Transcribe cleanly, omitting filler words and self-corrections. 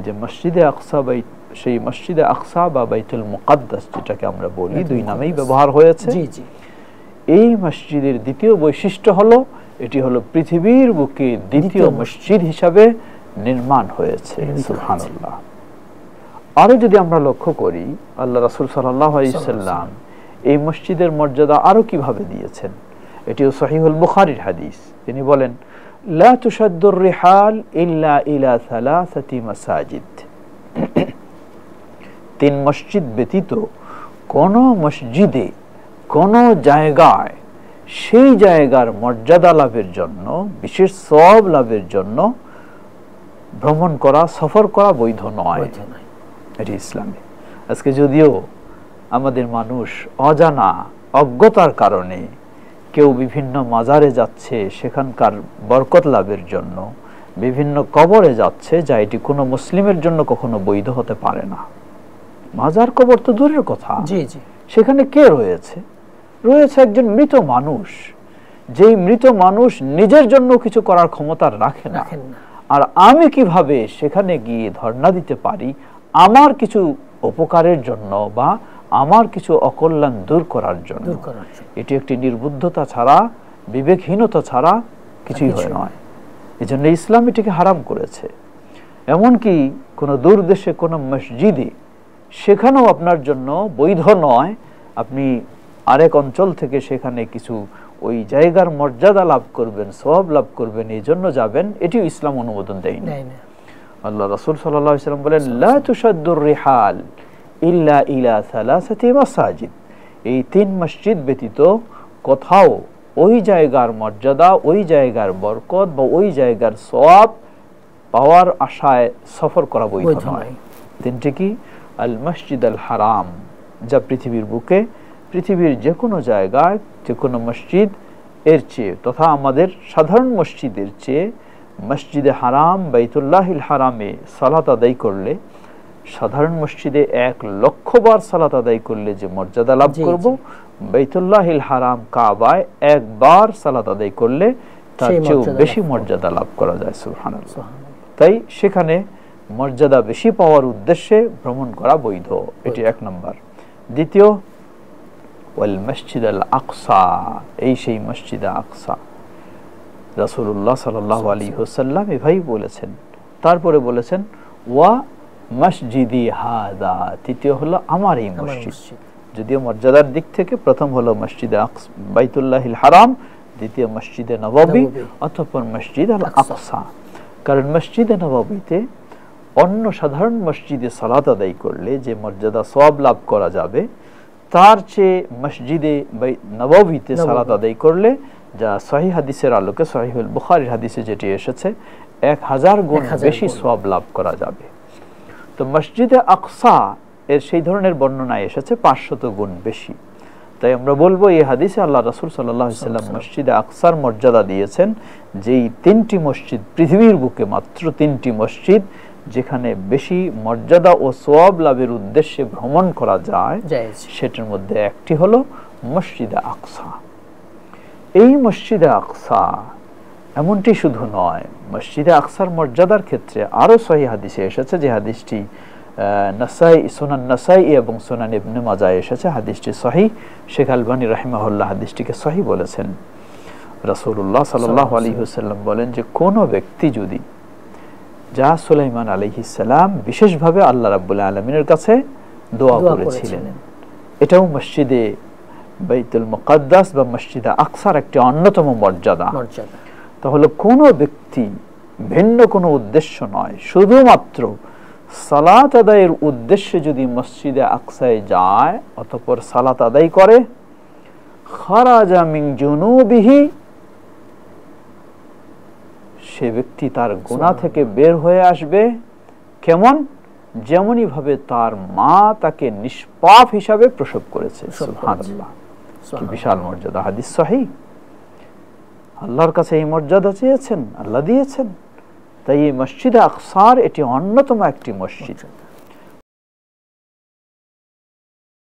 যে মসজিদে আকসা সেই মসজিদে আকসা বা বাইতুল মুকাদ্দাস যেটাকে আমরা বলি, দুই নামেই ব্যবহার হয়েছে। এই মসজিদের দ্বিতীয় বৈশিষ্ট্য হলো এটি হলো পৃথিবীর বুকে দ্বিতীয় মসজিদ হিসাবে নির্মাণ হয়েছে। সুবহানাল্লাহ। আরো যদি আমরা লক্ষ্য করি, আল্লাহ রাসূল সাল্লাল্লাহু আলাইহি সাল্লাম এই মসজিদের মর্যাদা আরো কিভাবে দিয়েছেন, এটিও সহিহুল বুখারীর হাদিস। তিনি বলেন, লা তুশাদ্দুর রিহাল ইল্লা ইলা সালাসাতি মাসাজিদ। তিন মসজিদ ব্যতীত কোন মসজিদে কোন জায়গায় সেই জায়গার মর্যাদা লাভের জন্য, বিশেষ সওয়াব লাভের জন্য ভ্রমণ করা, সফর করা বৈধ নয়। এটি ইসলামে। আজকে যদিও আমাদের মানুষ অজানা অজ্ঞতার কারণে কেউ বিভিন্ন মাজারে যাচ্ছে সেখানকার বরকত লাভের জন্য, বিভিন্ন কবরে যাচ্ছে, যা এটি কোনো মুসলিমের জন্য কখনো বৈধ হতে পারে না। মাজার কবর তো দূরের কথা, সেখানে কে রয়েছে? রয়েছে একজন মৃত মানুষ, যেই মৃত মানুষ নিজের জন্য কিছু করার ক্ষমতা রাখে না। আর আমি কিভাবে সেখানে গিয়ে ধর্ণা দিতে পারি আমার কিছু উপকারের জন্য বা আমার কিছু অকল্যাণ দূর করার জন্য? এটি একটি নির্বুদ্ধতা ছাড়া, বিবেকহীনতা ছাড়া কিছুই হয় নয়। এই জন্য ইসলাম এটিকে হারাম করেছে। এমনকি কোনো দূর দেশে কোনো মসজিদে, সেখানেও আপনার জন্য বৈধ নয় আপনি আরেক অঞ্চল থেকে সেখানে কিছু ওই জায়গার মর্যাদা লাভ করবেন, সওয়াব লাভ করবেন, এই জন্য যাবেন, এটিও ইসলাম অনুমোদন দেয় না। আল্লাহ রাসূল সাল্লাল্লাহু আলাইহি ওয়াসাল্লাম বলেন, লা তুশাদ্দুর রিহাল ইল্লা ইলা সালাসাতি মাসাজিদ। এই তিন মসজিদ ব্যতীত কোথাও ওই জায়গার মর্যাদা, ওই জায়গার বরকত বা ওই জায়গার সওয়াব পাওয়ার আশায় সফর করা বৈধ নয়। তিনটি কি? আল মসজিদ আল হারাম, যা পৃথিবীর বুকে, পৃথিবীর যে কোনো জায়গায়, যে কোনো মসজিদ এর চেয়ে তথা আমাদের সাধারণ মসজিদের চেয়ে মসজিদে হারাম বাইতুল্লাহিল হারামে সালাত আদায় করলে, সাধারণ মসজিদে 1,00,000 বার সালাত আদায় করলে যে মর্যাদা লাভ করব, বাইতুল্লাহিল হারাম কাবায় একবার সালাত আদায় করলে তার চেয়েও বেশি মর্যাদা লাভ করা যায়। সুবহানাল্লাহ। তাই সেখানে মর্যাদা বেশি পাওয়ার উদ্দেশ্যে ভ্রমণ করা বৈধ। এটি এক নম্বর। দ্বিতীয়, ওয়াল মসজিদ আল আকসা, এই সেই মসজিদ আকসা। রাসূলুল্লাহ সাল্লাল্লাহু আলাইহি ওয়াসাল্লাম এভাবেই বলেছেন। তারপরে বলেছেন ওয়া মসজিদি হাদা, তৃতীয় হলো আমার এই মসজিদ। যদিও মর্যাদার দিক থেকে প্রথম হলো মসজিদে বাইতুল্লাহিল হারাম, দ্বিতীয় মসজিদে নববী, অতঃপর মসজিদ আল আকসা। কারণ মসজিদে নববীতে অন্য সাধারণ মসজিদে সালাত আদায় করলে যে মর্যাদা সওয়াব লাভ করা যাবে, তার চেয়ে মসজিদে নববীতে সালাত আদায় করলে, যা সহিহ হাদিসের আলোকে সহিহুল বুখারীর হাদিসে যেটি এসেছে, 1000 গুণ বেশি সওয়াব লাভ করা যাবে। তো মসজিদে আকসা এর সেই ধরনের বর্ণনা এসেছে 500 গুণ বেশি। তাই আমরা বলবো এই হাদিসে আল্লাহ রাসূল সাল্লাল্লাহু আলাইহি ওয়াসাল্লাম মসজিদে আকসার মর্যাদা দিয়েছেন, যেই 3টি মসজিদ পৃথিবীর বুকে, মাত্র 3টি মসজিদ যেখানে বেশি মর্যাদা ও সওয়াব লাভের উদ্দেশ্যে ভ্রমণ করা যায়, সেটার মধ্যে একটি হলো মসজিদে আকসা। এই মসজিদে আকসা এমনটি শুধু নয়, মসজিদে আকসার মর্যাদার ক্ষেত্রে আরো সহিহ হাদিসে এসেছে, যে হাদিসটি নাসাই, সুনান নাসাই এবং সুনান ইবনে মাজাহ এসেছে। হাদিসটি সহিহ। শেখ আলবানী রাহিমাহুল্লাহ হাদিসটিকে সহিহ বলেছেন। রাসূলুল্লাহ সাল্লাল্লাহু আলাইহি ওয়াসাল্লাম বলেন যে কোন ব্যক্তি যদি, যা সুলাইমান আলাইহিস সালাম বিশেষভাবে আল্লাহ রাব্বুল আলামিনের কাছে দোয়া করেছিলেন, এটাও মসজিদে বাইতুল মুকাদ্দাস বা মসজিদে আকসার একটি অন্যতম মর্যাদা। তাহলে কোন ব্যক্তি ভিন্ন কোনো উদ্দেশ্য নয়, শুধুমাত্র সালাত আদায়ের উদ্দেশ্যে যদি মসজিদে আকসায় যায়, অতঃপর সালাত আদায় করে, খারাজা মিন জুনুবিহি, সে ব্যক্তি তার গুনাহ থেকে বের হয়ে আসবে। কেমন? যেমনই ভাবে তার মা তাকে নিষ্পাপ হিসাবে প্রসব করেছে। সুবহানাল্লাহ, কি বিশাল মর্যাদা! হাদিস সহিহ। আল্লাহর কাছে এই মর্যাদা চেয়েছেন, আল্লাহ দিয়েছেন। তাই এই মসজিদে আকসার এটি অন্যতম একটি মসজিদ।